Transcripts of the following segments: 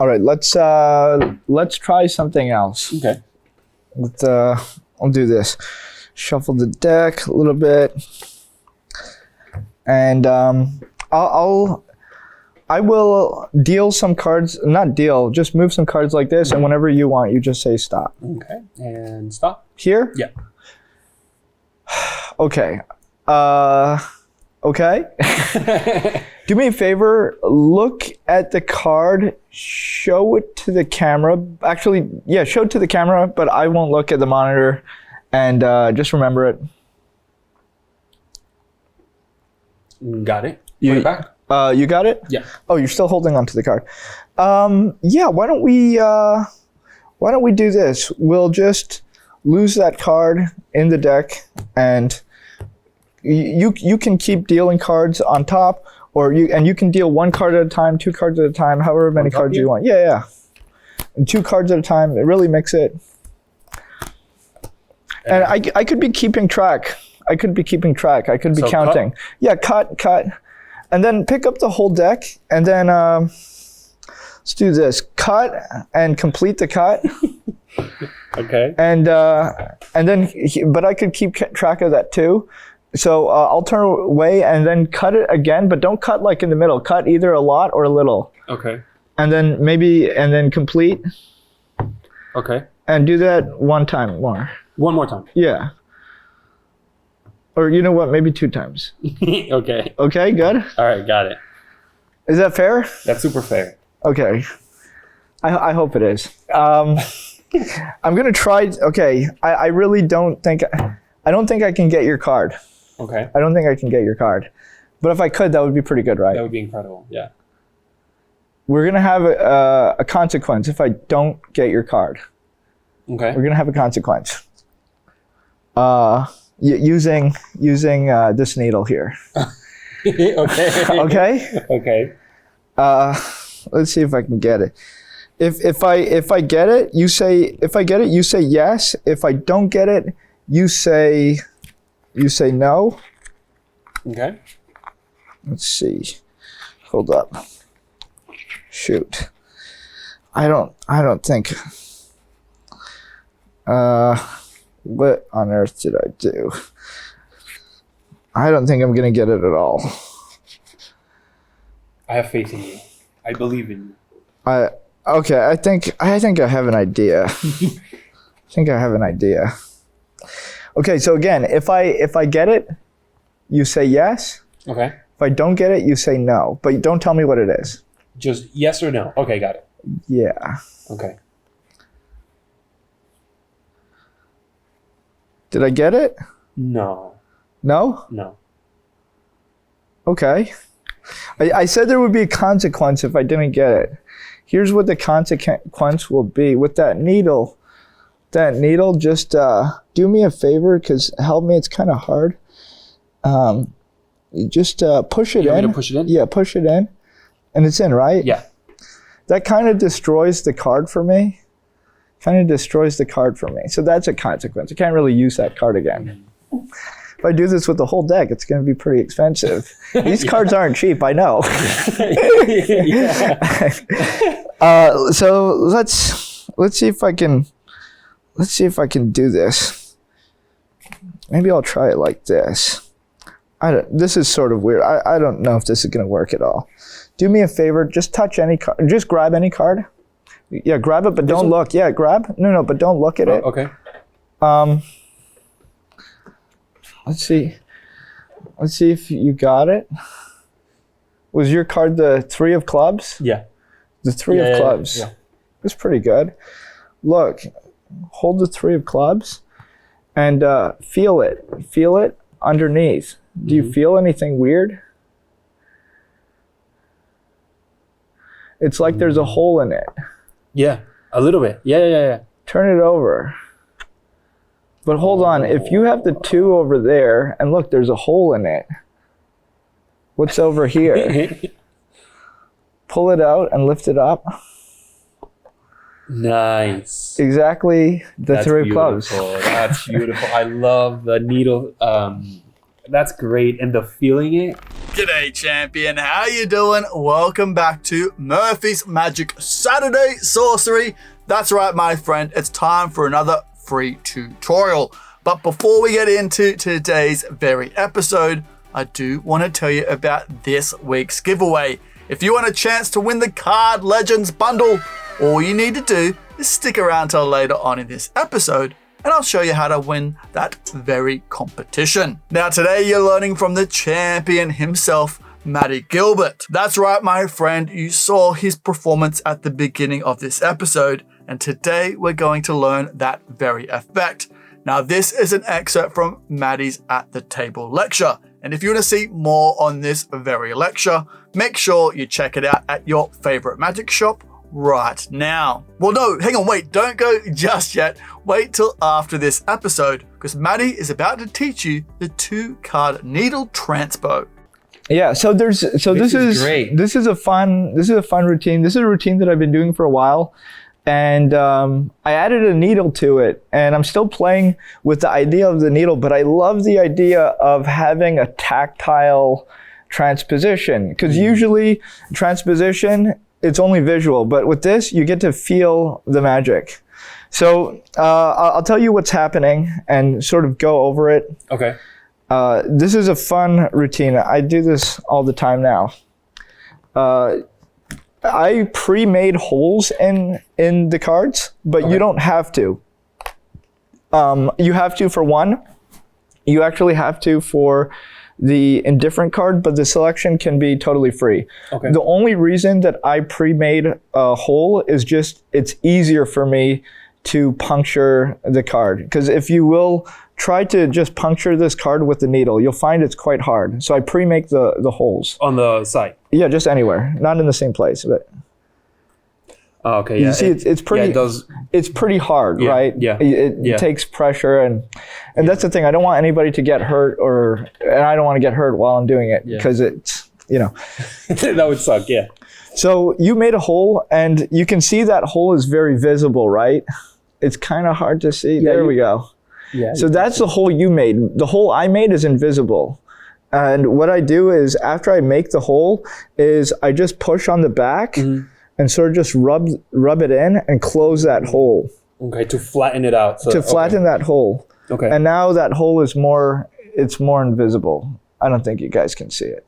All right, let's try something else. Okay. I'll do this. Shuffle the deck a little bit, and I will deal some cards. Not deal, just move some cards like this, and whenever you want, you just say stop. Okay. And stop. Here? Yeah. Okay. Okay. Do me a favor, look at the card, show it to the camera. Actually, yeah, show it to the camera, but I won't look at the monitor, and just remember it. Got it. Put it back. You got it? Yeah. Oh, you're still holding on to the card. Yeah, why don't we do this? We'll just lose that card in the deck, and you can keep dealing cards on top, or you can deal one card at a time, 2 cards at a time, however many cards you want. Yeah. And 2 cards at a time. Really mix it. And I could be keeping track. I could be counting. Cut? Yeah, cut. And then pick up the whole deck, and then let's do this. Cut and complete the cut. Okay. And then, but I could keep track of that too. So I'll turn away and then cut it again, but don't cut like in the middle. Cut either a lot or a little. Okay. And then complete. Okay. And do that one time more. One more time. Yeah. Or you know what? Maybe 2 times. Okay. Okay, good. All right, got it. Is that fair? That's super fair. Okay. I hope it is. I'm gonna try. Okay. I really don't think. I don't think I can get your card. Okay. I don't think I can get your card. But if I could, that would be pretty good, right? That would be incredible. Yeah. We're gonna have a consequence if I don't get your card. Okay. We're gonna have a consequence. Using this needle here. Okay. Okay. Okay. Let's see if I can get it. If I get it, you say. If I get it, you say yes. If I don't get it, you say no. Okay. Let's see. Hold up. Shoot. I don't think. What on earth did I do? I don't think I'm gonna get it at all. I have faith in you. I believe in you. Okay. I think I have an idea. Okay. So again, if I get it, you say yes. Okay. If I don't get it, you say no. But don't tell me what it is. Just yes or no. Okay, got it. Yeah. Okay. Did I get it? No. No? No. Okay. I said there would be a consequence if I didn't get it. Here's what the consequence will be. With that needle, just do me a favor, because help me, it's kind of hard. Just push it in. You want me to push it in? Yeah, push it in. And it's in, right? Yeah. That kind of destroys the card for me. So that's a consequence. I can't really use that card again. If I do this with the whole deck, it's going to be pretty expensive. These cards aren't cheap, I know. So let's see if I can do this. Maybe I'll try it like this. This is sort of weird. I don't know if this is going to work at all. Do me a favor, just touch any card. Just grab any card. Yeah, grab it, but don't look. Yeah, grab. No, but don't look at it. Okay. Let's see if you got it. Was your card the 3 of clubs? Yeah. The 3 of clubs. Yeah. It's pretty good. Look, hold the 3 of clubs and feel it. Feel it underneath. Do you feel anything weird? It's like there's a hole in it. Yeah, a little bit. Yeah. Turn it over. But hold on, if you have the 2 over there, and look, there's a hole in it. What's over here? Pull it out and lift it up. Nice. Exactly the That's 3 of beautiful. clubs. That's beautiful. I love the needle That's great. And the feeling it. G'day, champion. How you doing? Welcome back to Murphy's Magic Saturday Sorcery. That's right, my friend. It's time for another free tutorial. But before we get into today's very episode, I do want to tell you about this week's giveaway. If you want a chance to win the Card Legends bundle, all you need to do is stick around till later on in this episode, and I'll show you how to win that very competition. Now today you're learning from the champion himself, Mahdi Gilbert. That's right, my friend, you saw his performance at the beginning of this episode, and today we're going to learn that very effect. Now this is an excerpt from Mahdi's At the Table lecture, and if you want to see more on this very lecture, make sure you check it out at your favorite magic shop right now. Well, no, hang on, wait, don't go just yet. Wait till after this episode, because Mahdi is about to teach you the Two Card Needle Transpo. Yeah, so this is great. This is a fun routine. This is a routine that I've been doing for a while, and I added a needle to it, and I'm still playing with the idea of the needle, but I love the idea of having a tactile transposition, because usually transposition, it's only visual, but with this, you get to feel the magic. So I'll tell you what's happening and sort of go over it. Okay. This is a fun routine. I do this all the time now. I pre-made holes in the cards, but you don't have to. You have to for one. You actually have to for the indifferent card, but the selection can be totally free. Okay. The only reason that I pre-made a hole is just it's easier for me to puncture the card. Because if you will try to just puncture this card with the needle, you'll find it's quite hard. So I pre-make the holes. On the side. Yeah, just anywhere. Not in the same place, but Oh, okay. Yeah. you see it's pretty Yeah, it does. it's pretty hard, Yeah, right? yeah, It yeah. takes pressure and that's the thing. I don't want anybody to get hurt and I don't want to get hurt while I'm doing it because it's, That would suck. Yeah. So you made a hole and you can see that hole is very visible, right? It's kind of hard to see. There we go. Yeah. So that's the hole you made. The hole I made is invisible. And what I do is after I make the hole is I just push on the back and sort of just rub it in and close that hole. Okay, to flatten it out. So, To flatten that hole. Okay. And now that hole is more invisible. I don't think you guys can see it.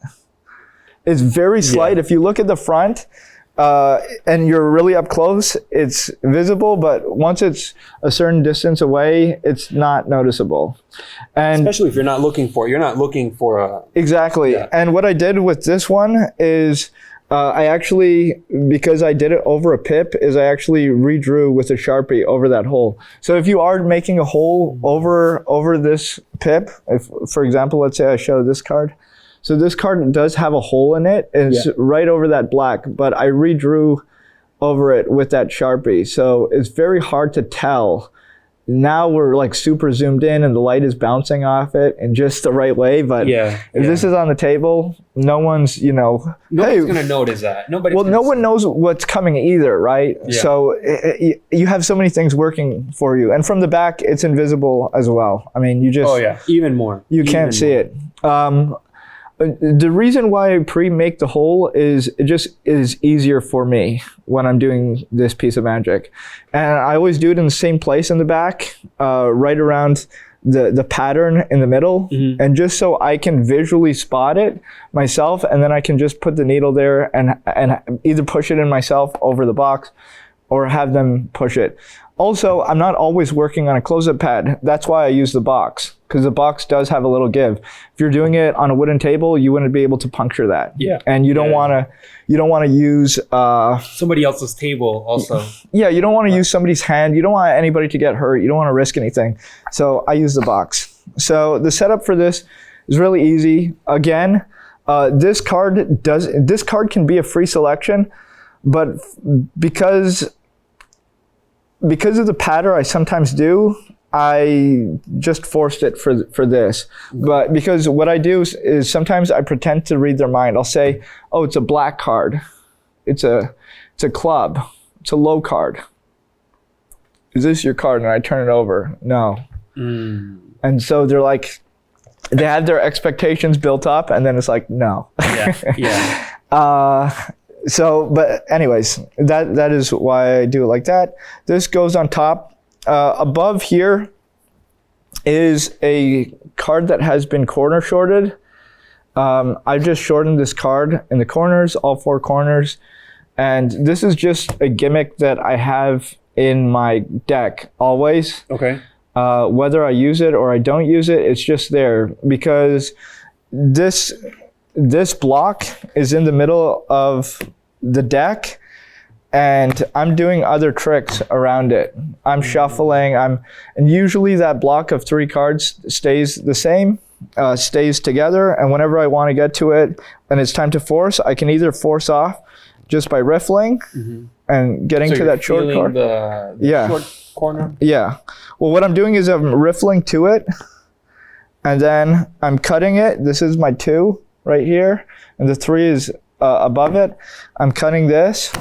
It's very slight. If you look at the front and you're really up close, it's visible, but once it's a certain distance away, it's not noticeable. And especially if you're not looking for a... exactly. Yeah. And what I did with this one is I actually, because I did it over a pip, is I actually redrew with a Sharpie over that hole. So if you are making a hole over this pip, if, for example, let's say I show this card. So this card does have a hole in it. It's right over that black, but I redrew over it with that Sharpie. So it's very hard to tell. Now we're like super zoomed in and the light is bouncing off it in just the right way. But if this is on the table, no one's, Nobody's going to notice that. No one knows what's coming either, right? Yeah. So you have so many things working for you. And from the back, it's invisible as well. I mean, you just... Oh, yeah. Even more. You can't see it. The reason why I pre-make the hole is it just is easier for me when I'm doing this piece of magic. And I always do it in the same place in the back, right around the pattern in the middle. And just so I can visually spot it myself, and then I can just put the needle there and either push it in myself over the box or have them push it. Also, I'm not always working on a close-up pad. That's why I use the box, because the box does have a little give. If you're doing it on a wooden table, you wouldn't be able to puncture that. Yeah. And you don't want to use somebody else's table also. Yeah, you don't want to use somebody's hand. You don't want anybody to get hurt. You don't want to risk anything. So I use the box. So the setup for this is really easy. Again, this card can be a free selection, but because of the pattern I sometimes do, I just forced it for this. But because what I do is sometimes I pretend to read their mind. I'll say, oh, it's a black card. It's a club. It's a low card. Is this your card? And I turn it over. No. And so they're like, they have their expectations built up, and then it's like, no. Yeah. But anyways, that is why I do it like that. This goes on top. Above here is a card that has been corner shorted. I've just shortened this card in the corners, all 4 corners. And this is just a gimmick that I have in my deck always. Okay. Whether I use it or I don't use it, it's just there because this block is in the middle of the deck and I'm doing other tricks around it. I'm shuffling, and usually that block of 3 cards stays the same, stays together, and whenever I want to get to it and it's time to force, I can either force off just by riffling and getting to that short card. The short corner? Yeah. Well, what I'm doing is I'm riffling to it, and then I'm cutting it. This is my 2 right here, and the 3 is above it. I'm cutting this,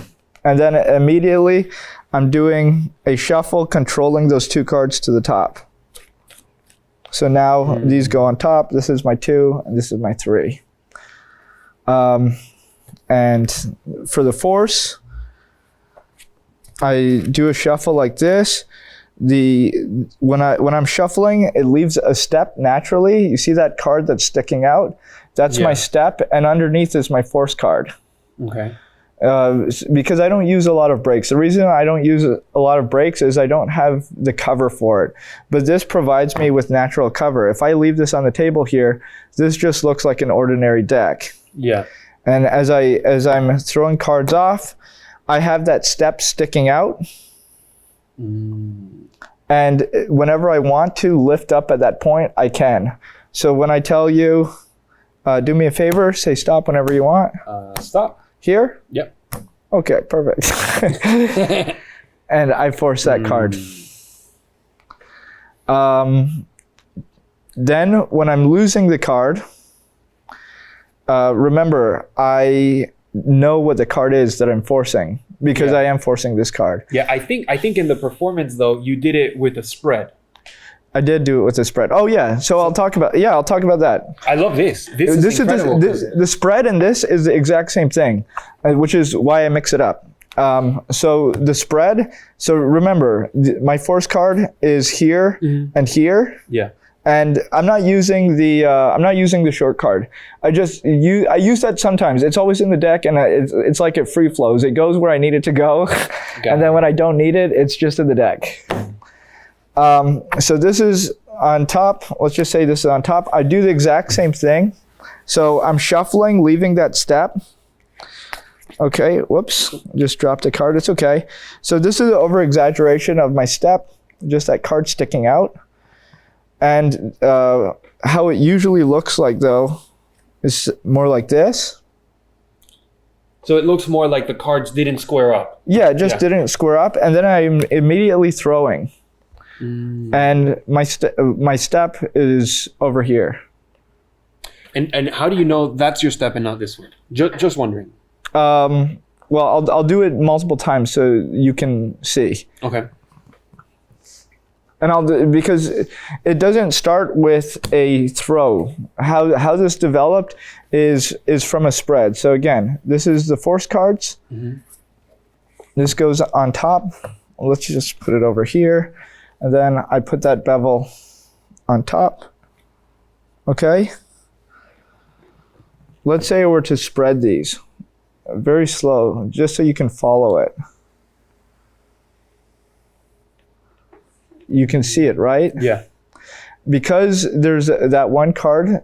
and then immediately I'm doing a shuffle, controlling those 2 cards to the top. So now these go on top. This is my 2, and this is my 3. And for the force, I do a shuffle like this. When I'm shuffling, it leaves a step naturally. You see that card that's sticking out? That's my step, and underneath is my force card. Okay. Because I don't use a lot of breaks. The reason I don't use a lot of breaks is I don't have the cover for it. But this provides me with natural cover. If I leave this on the table here, this just looks like an ordinary deck. Yeah. And as I'm throwing cards off, I have that step sticking out. And whenever I want to lift up at that point, I can. So when I tell you, do me a favor, say stop whenever you want. Stop. Here? Yep. Okay, perfect. And I force that card. Then when I'm losing the card, remember, I know what the card is that I'm forcing because I am forcing this card. Yeah, I think in the performance though, you did it with a spread. I did do it with a spread. Oh yeah, so I'll talk about that. I love this. This is incredible. The spread and this is the exact same thing, which is why I mix it up. So the spread. So remember, my force card is here and here. Yeah. And I'm not using the short card. I use that sometimes. It's always in the deck, and it's like it free flows. It goes where I need it to go, and then when I don't need it, it's just in the deck. So this is on top. Let's just say this is on top. I do the exact same thing. So I'm shuffling, leaving that step. Okay, whoops, just dropped a card. It's okay. So this is an over-exaggeration of my step, just that card sticking out. And how it usually looks like, though, is more like this. So it looks more like the cards didn't square up. Yeah, it just didn't square up. And then I'm immediately throwing. And my step is over here. And how do you know that's your step and not this one? Just wondering. Well, I'll do it multiple times so you can see. Okay. And because it doesn't start with a throw. How this developed is from a spread. So again, this is the force cards. This goes on top. Let's just put it over here. And then I put that bevel on top. Okay. Let's say I were to spread these very slow, just so you can follow it. You can see it, right? Yeah. Because there's that one card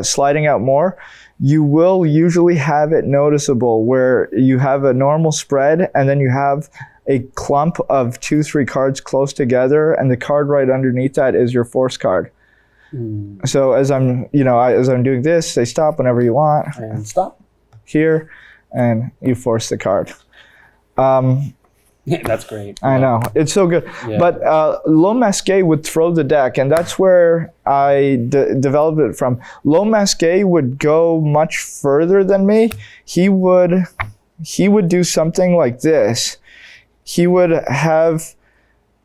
sliding out more, you will usually have it noticeable where you have a normal spread and then you have a clump of 2-3 cards close together, and the card right underneath that is your force card. So as I'm doing this, say stop whenever you want. And stop. Here, and you force the card. Yeah, that's great. I know, it's so good. Yeah. But L'Homme Masqué would throw the deck, and that's where I developed it from. L'Homme Masqué would go much further than me. He would do something like this. He would have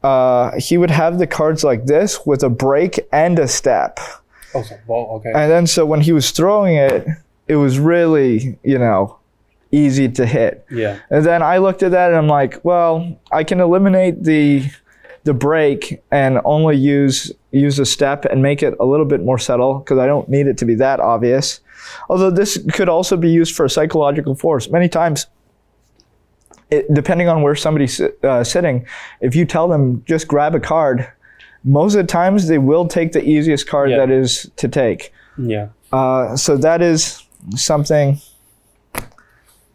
the cards like this with a break and a step. Oh, so ball. Okay. And then so when he was throwing it, it was really, easy to hit. Yeah. And then I looked at that and I'm like, well, I can eliminate the break and only use a step and make it a little bit more subtle because I don't need it to be that obvious. Although this could also be used for a psychological force. Many times, depending on where somebody's sitting, if you tell them just grab a card, most of the times they will take the easiest card that is to take. Yeah. So that is something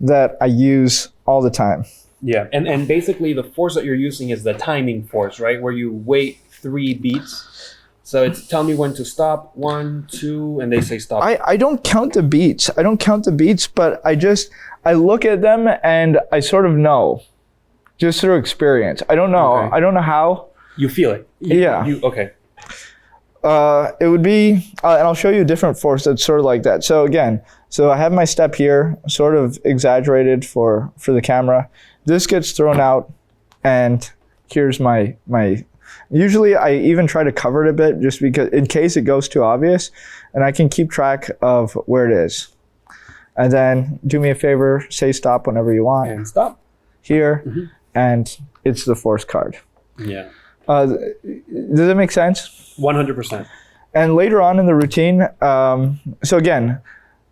that I use all the time. Yeah, and basically the force that you're using is the timing force, right? Where you wait 3 beats. So it's tell me when to stop, 1, 2, and they say stop. I don't count the beats. But I look at them and I sort of know, just through experience. I don't know. Okay. I don't know how. You feel it. Okay. It would be, and I'll show you a different force that's sort of like that. So again, I have my step here, sort of exaggerated for the camera. This gets thrown out, and here's my. Usually, I even try to cover it a bit, just because in case it goes too obvious, and I can keep track of where it is. And then do me a favor, say stop whenever you want. And stop. Here, and it's the force card. Yeah. Does that make sense? 100%. And later on in the routine, so again,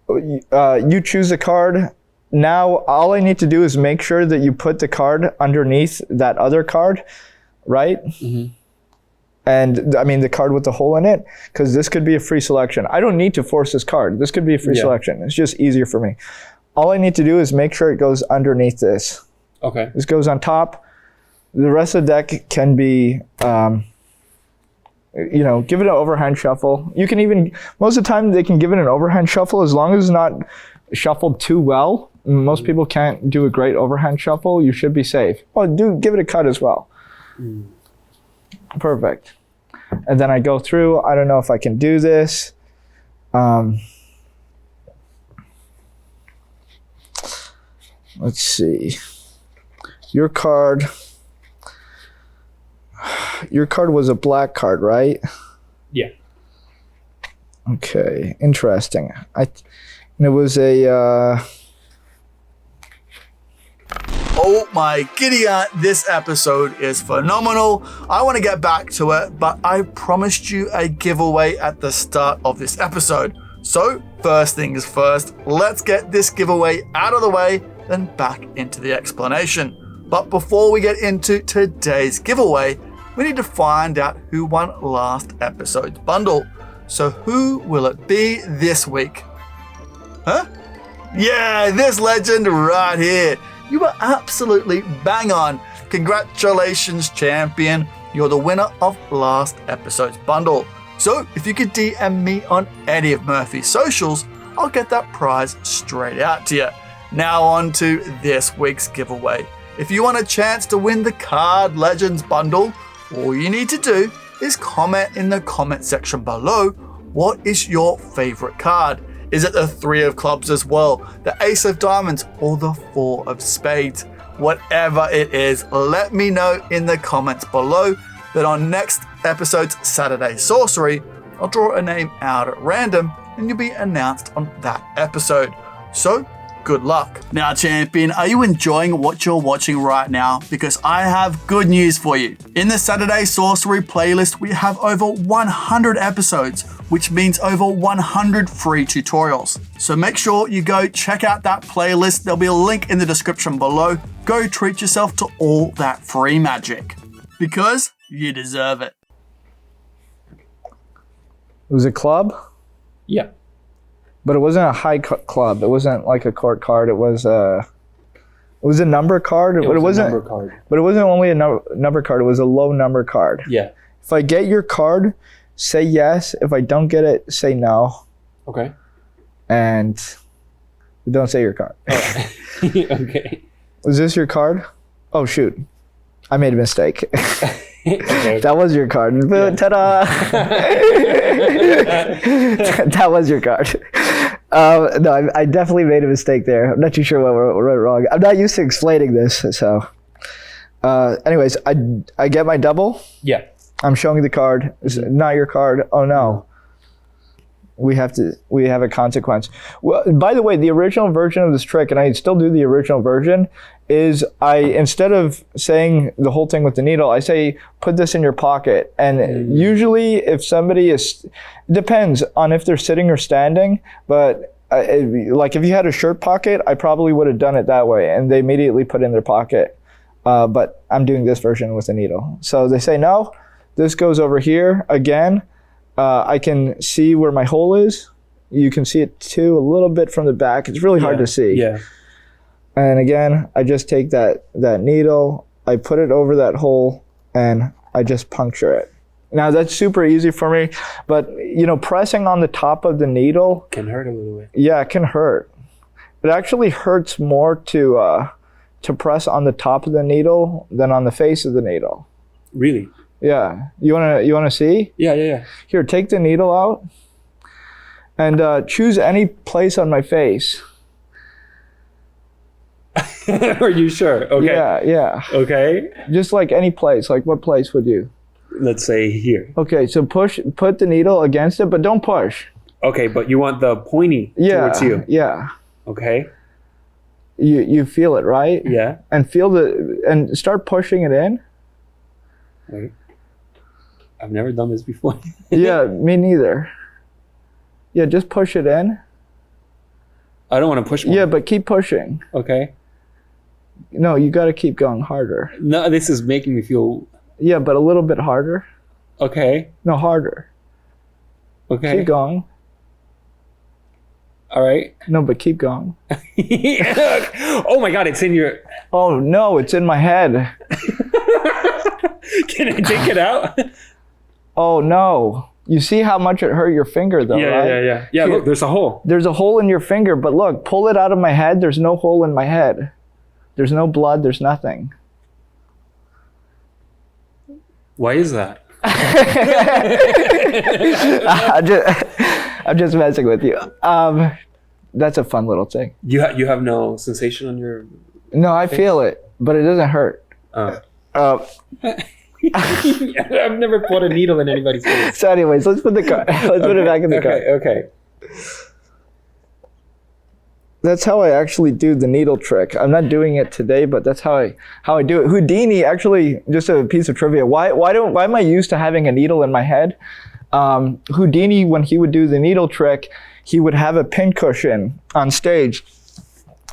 you choose a card. Now, all I need to do is make sure that you put the card underneath that other card, right? Mm-hmm. And I mean the card with the hole in it, because this could be a free selection. I don't need to force this card. This could be a free selection. It's just easier for me. All I need to do is make sure it goes underneath this. Okay. This goes on top. The rest of the deck can be, give it an overhand shuffle. You can even, most of the time they can give it an overhand shuffle as long as it's not shuffled too well. Most people can't do a great overhand shuffle. You should be safe. Oh, give it a cut as well. Perfect. And then I go through. I don't know if I can do this. Let's see. Your card was a black card, right? Yeah. Okay, interesting. It was a. Oh my giddy aunt, this episode is phenomenal. I want to get back to it, but I promised you a giveaway at the start of this episode. So, first things first, let's get this giveaway out of the way, then back into the explanation. But before we get into today's giveaway, we need to find out who won last episode's bundle. So who will it be this week? Huh? Yeah, this legend right here. You were absolutely bang on. Congratulations, champion. You're the winner of last episode's bundle. So if you could DM me on any of Murphy's socials, I'll get that prize straight out to you. Now on to this week's giveaway. If you want a chance to win the Card Legends bundle, all you need to do is comment in the comment section below what is your favorite card. Is it the 3 of clubs as well, the Ace of diamonds, or the 4 of spades? Whatever it is, let me know in the comments below. Then on next episode's Saturday Sorcery, I'll draw a name out at random and you'll be announced on that episode. So, good luck. Now, champion, are you enjoying what you're watching right now? Because I have good news for you. In the Saturday Sorcery playlist, we have over 100 episodes, which means over 100 free tutorials. So make sure you go check out that playlist. There'll be a link in the description below. Go treat yourself to all that free magic. Because you deserve it. It was a club? Yeah. But it wasn't a high club. It wasn't like a court card. It was a number card. It was a number card. But it wasn't only a number card. It was a low number card. Yeah. If I get your card, say yes. If I don't get it, say no. Okay. And don't say your card. Okay. Was this your card? Oh, shoot. I made a mistake. Okay. That was your card. Yeah. Ta-da! That was your card. No, I definitely made a mistake there. I'm not too sure what went wrong. I'm not used to explaining this, so. Anyways, I get my double. Yeah. I'm showing you the card. It's not your card. Oh no. we have a consequence. Well, by the way, the original version of this trick, and I still do the original version, is instead of saying the whole thing with the needle, I say put this in your pocket. And usually if somebody depends on if they're sitting or standing, but like if you had a shirt pocket, I probably would have done it that way, and they immediately put it in their pocket. But I'm doing this version with a needle. So they say no, this goes over here again. I can see where my hole is. You can see it too a little bit from the back. It's really hard to see. Yeah. And again, I just take that needle, I put it over that hole, and I just puncture it. Now that's super easy for me, but pressing on the top of the needle Can hurt a little bit. Yeah, it can hurt. It actually hurts more to press on the top of the needle than on the face of the needle. Really? Yeah. You wanna see? Yeah. Here, take the needle out and choose any place on my face. Are you sure? Okay. Yeah. Okay. Just like any place. Like what place would you? Let's say here. Okay, so put the needle against it, but don't push. Okay, but you want the pointy towards you. Yeah. Okay. You feel it, right? Yeah. And and start pushing it in. Wait. I've never done this before. Yeah, me neither. Yeah, just push it in. I don't want to push more. Yeah, but keep pushing. Okay. No, you got to keep going harder. No, this is making me feel... Yeah, but a little bit harder. Okay. No, harder. Okay. Keep going. All right. No, but keep going. Oh my God, it's in your... Oh no, it's in my head. Can I take it out? Oh no. You see how much it hurt your finger though, right? Yeah, Here. look, there's a hole. There's a hole in your finger, but look, pull it out of my head. There's no hole in my head. There's no blood. There's nothing. Why is that? I'm just messing with you. That's a fun little thing. You have no sensation on your... No, I feel it, but it doesn't hurt. I've never put a needle in anybody's face. So anyways, let's put it back in the card. Okay. That's how I actually do the needle trick. I'm not doing it today, but that's how I do it. Houdini, actually, just a piece of trivia. Why am I used to having a needle in my head? Houdini, when he would do the needle trick, he would have a pincushion on stage,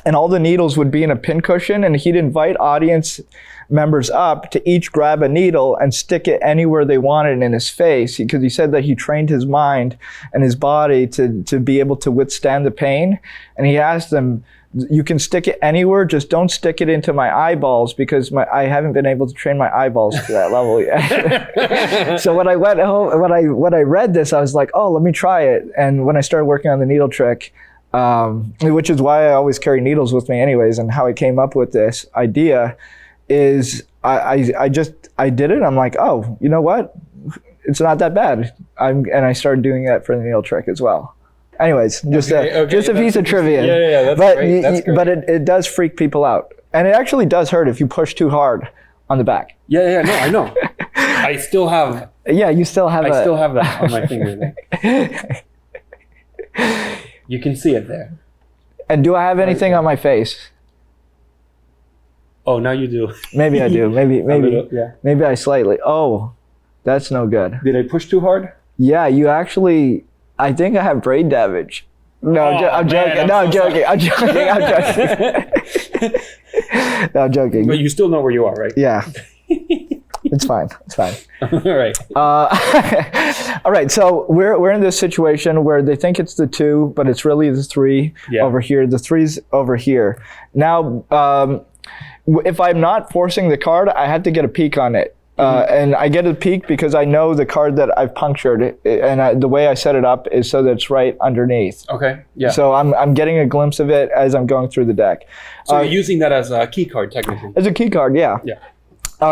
and all the needles would be in a pincushion, and he'd invite audience members up to each grab a needle and stick it anywhere they wanted in his face, because he said that he trained his mind and his body to be able to withstand the pain. And he asked them, you can stick it anywhere, just don't stick it into my eyeballs, because I haven't been able to train my eyeballs to that level yet. So when I went home, when I read this, I was like, oh, let me try it. And when I started working on the needle trick, which is why I always carry needles with me anyways, and how I came up with this idea is I did it. I'm like, oh, you know what? It's not that bad. And I started doing that for the needle trick as well. Anyways, just a piece of trivia. Yeah, that's great. That's great. But it does freak people out. And it actually does hurt if you push too hard on the back. Yeah, no, I know. I still have... Yeah, you still have I still have that on my finger there. You can see it there. And do I have anything on my face? Oh, now you do. Maybe I do. Maybe yeah. Maybe I slightly. Oh, that's no good. Did I push too hard? Yeah, you actually... I think I have brain damage. No, I'm joking. I'm joking. I'm joking. But you still know where you are, right? Yeah. It's fine. All right. All right. So we're in this situation where they think it's the 2, but it's really the 3 over here. The 3's over here. Now, if I'm not forcing the card, I have to get a peek on it. And I get a peek because I know the card that I've punctured, and the way I set it up is so that it's right underneath. Okay. Yeah. So I'm getting a glimpse of it as I'm going through the deck. So you're using that as a key card, technically. As a key card, yeah. Yeah.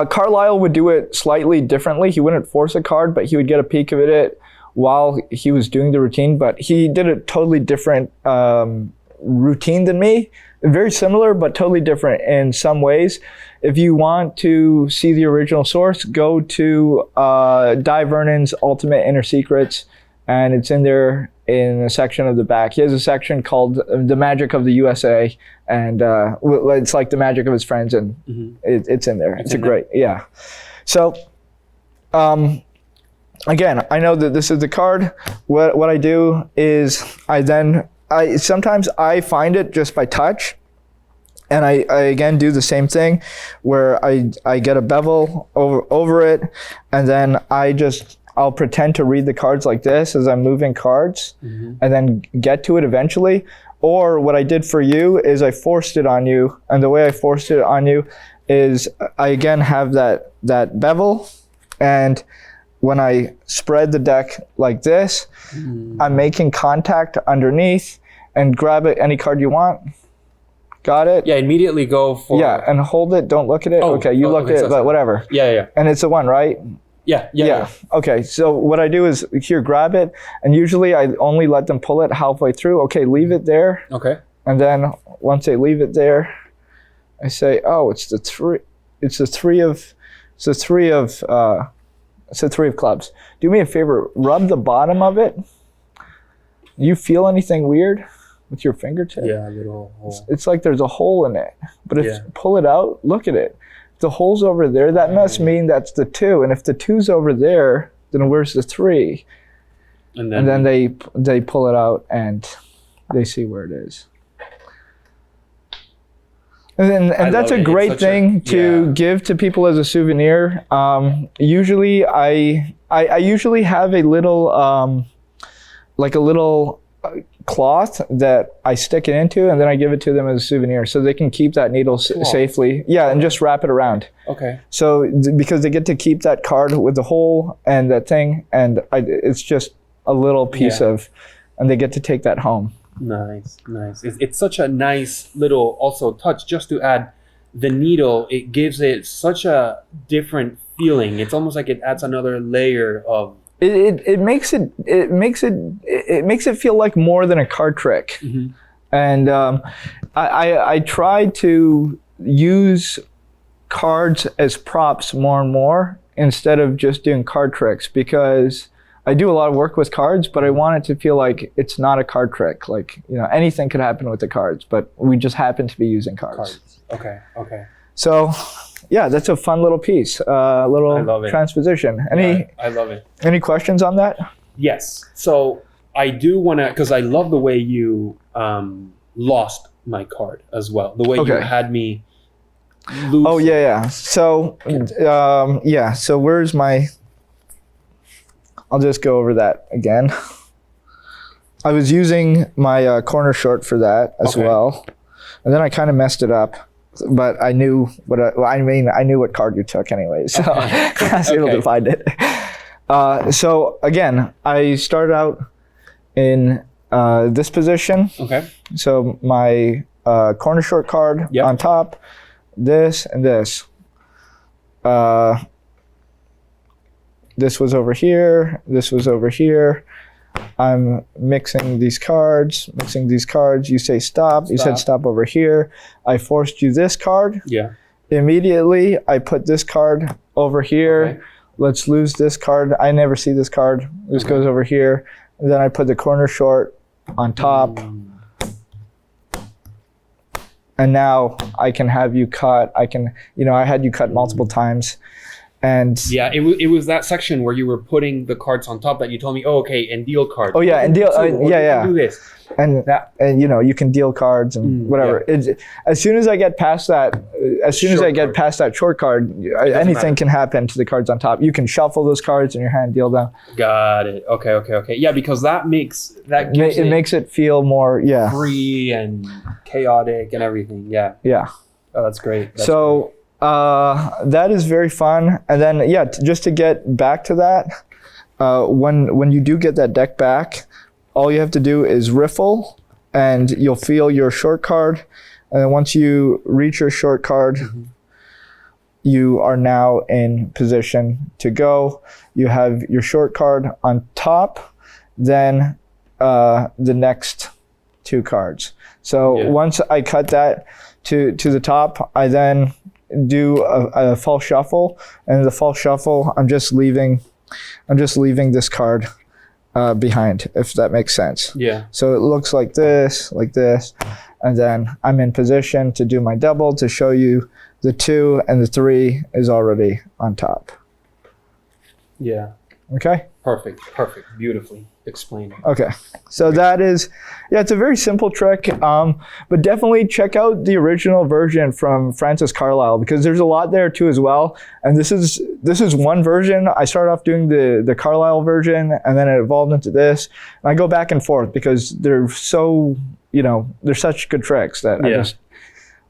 Carlisle would do it slightly differently. He wouldn't force a card, but he would get a peek of it while he was doing the routine. But he did a totally different routine than me. Very similar, but totally different in some ways. If you want to see the original source, go to Di Vernon's Ultimate Inner Secrets, and it's in there in a section of the back. He has a section called The Magic of the USA, and it's like the magic of his friends, and it's in there. It's a great, yeah. So, again, I know that this is the card. What I do is sometimes I find it just by touch, and I again do the same thing where I get a bevel over it, and then I'll pretend to read the cards like this as I'm moving cards, and then get to it eventually. Or what I did for you is I forced it on you, and the way I forced it on you is I again have that bevel, and when I spread the deck like this, I'm making contact underneath and grab it, any card you want. Got it? Yeah, immediately go for... Yeah, and hold it, don't look at it. Okay, you looked at it, but whatever. Yeah. And it's a 1, right? Yeah. Okay, so what I do is here, grab it, and usually I only let them pull it halfway through. Okay, leave it there. Okay. And then once they leave it there, I say, oh, it's the three of clubs. Do me a favor, rub the bottom of it. You feel anything weird with your fingertip? Yeah, a little hole. It's like there's a hole in it. But if pull it out, look at it. The hole's over there, that must mean that's the 2. And if the 2's over there, then where's the 3? And then they pull it out and they see where it is. And that's a great thing to give to people as a souvenir. Usually I usually have a little cloth that I stick it into, and then I give it to them as a souvenir so they can keep that needle safely. Yeah, and just wrap it around. Okay. So because they get to keep that card with the hole and that thing, and it's just a little piece of, and they get to take that home. Nice. It's such a nice little also touch. Just to add, the needle, it gives it such a different feeling. It's almost like it adds another layer of... It makes it feel like more than a card trick. And I try to use cards as props more and more instead of just doing card tricks, because I do a lot of work with cards, but I want it to feel like it's not a card trick. Like, anything could happen with the cards, but we just happen to be using cards. Okay. So, yeah, that's a fun little piece, little transposition. I love it. Any questions on that? Yes. So I do want to, because I love the way you lost my card as well. The way you had me lose. Oh, yeah. So, so where's my... I'll just go over that again. I was using my corner short for that as well. And then I kind of messed it up. But I knew I knew what card you took anyway, so I was able to find it. So again, I started out in this position. Okay. So my corner short card on top, this and this. This was over here. This was over here. I'm mixing these cards. You say stop. You said stop over here. I forced you this card. Yeah. Immediately, I put this card over here. Okay. Let's lose this card. I never see this card. This goes over here. And then I put the corner short on top. And now I can have you cut. I had you cut multiple times. And it was that section where you were putting the cards on top that you told me, and deal cards. Oh yeah, and deal, do this. And you can deal cards and whatever. Yeah. As soon as I get past that, past that short card, anything can happen to the cards on top. You can shuffle those cards in your hand, deal them. Got it. Okay. Yeah, because that makes it feel more free and chaotic and everything. Yeah. Yeah. Oh, that's great. That is very fun. And then, just to get back to that, when you do get that deck back, all you have to do is riffle, and you'll feel your short card. And then once you reach your short card, you are now in position to go. You have your short card on top, then the next 2 cards. So once I cut that to the top, I then do a false shuffle, and the false shuffle, I'm just leaving this card behind, if that makes sense. Yeah. So it looks like this, and then I'm in position to do my double to show you the 2 and the 3 is already on top. Yeah. Okay? Perfect. Beautifully explained. Okay. So that is, it's a very simple trick, but definitely check out the original version from Francis Carlisle, because there's a lot there too as well. And this is one version. I started off doing the Carlisle version, and then it evolved into this. And I go back and forth because they're so, they're such good tricks that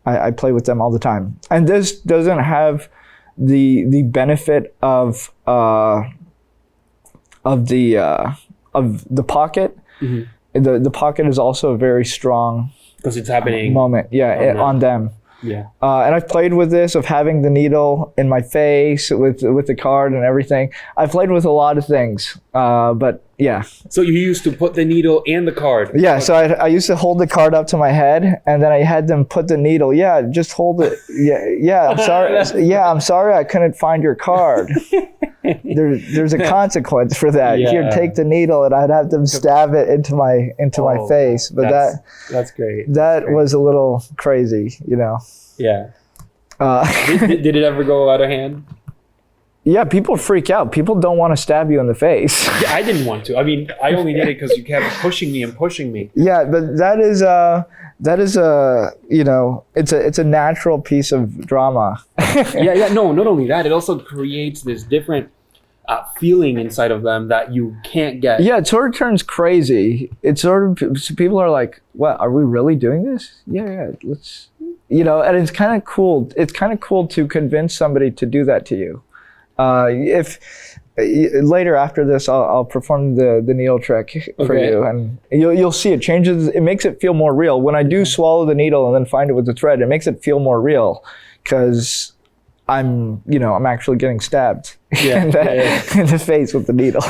I play with them all the time. And this doesn't have the benefit of the pocket. Mm-hmm. The pocket is also a very strong because it's happening moment. On them. Yeah. And I've played with this of having the needle in my face with the card and everything. I've played with a lot of things, but yeah. So you used to put the needle and the card. Yeah. So I used to hold the card up to my head, and then I had them put the needle. Yeah, just hold it. Yeah. I'm sorry. I'm sorry. I couldn't find your card. There's a consequence for that. Yeah. Here, take the needle, and I'd have them stab it into my face. But that's great. That was a little crazy, Yeah. Did it ever go out of hand? Yeah, people freak out. People don't want to stab you in the face. Yeah, I didn't want to. I mean, I only did it because you kept pushing me. Yeah, but that is it's a natural piece of drama. Yeah. No, not only that, it also creates this different feeling inside of them that you can't get. Yeah, it sort of turns crazy. It's sort of, people are like, "What? Are we really doing this?" Yeah. Let's, and it's kind of cool. It's kind of cool to convince somebody to do that to you. If later after this, I'll perform the needle trick for you, and you'll see it changes. It makes it feel more real. When I do swallow the needle and then find it with the thread, it makes it feel more real because I'm actually getting stabbed in the face with the needle.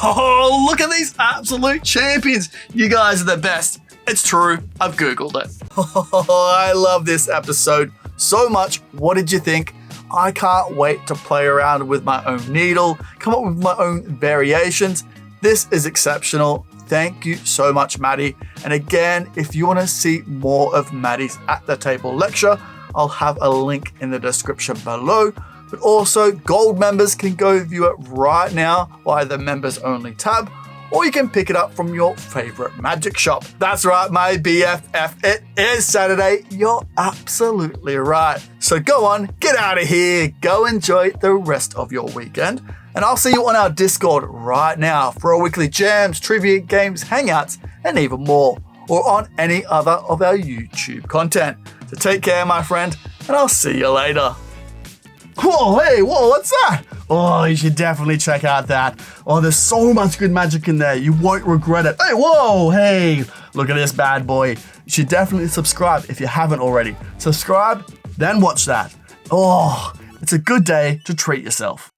Oh, look at these absolute champions. You guys are the best. It's true. I've Googled it. Oh, I love this episode so much. What did you think? I can't wait to play around with my own needle, come up with my own variations. This is exceptional. Thank you so much, Mahdi. And again, if you want to see more of Mahdi's At the Table lecture, I'll have a link in the description below. But also, gold members can go view it right now via the members only tab, or you can pick it up from your favorite magic shop. That's right, my BFF. It is Saturday. You're absolutely right. So go on, get out of here. Go enjoy the rest of your weekend. And I'll see you on our Discord right now for our weekly jams, trivia, games, hangouts, and even more. Or on any other of our YouTube content. So take care, my friend, and I'll see you later. Whoa, hey, what's that? Oh, you should definitely check out that. Oh, there's so much good magic in there. You won't regret it. Hey, whoa, hey, look at this bad boy. You should definitely subscribe if you haven't already. Subscribe, then watch that. Oh, it's a good day to treat yourself.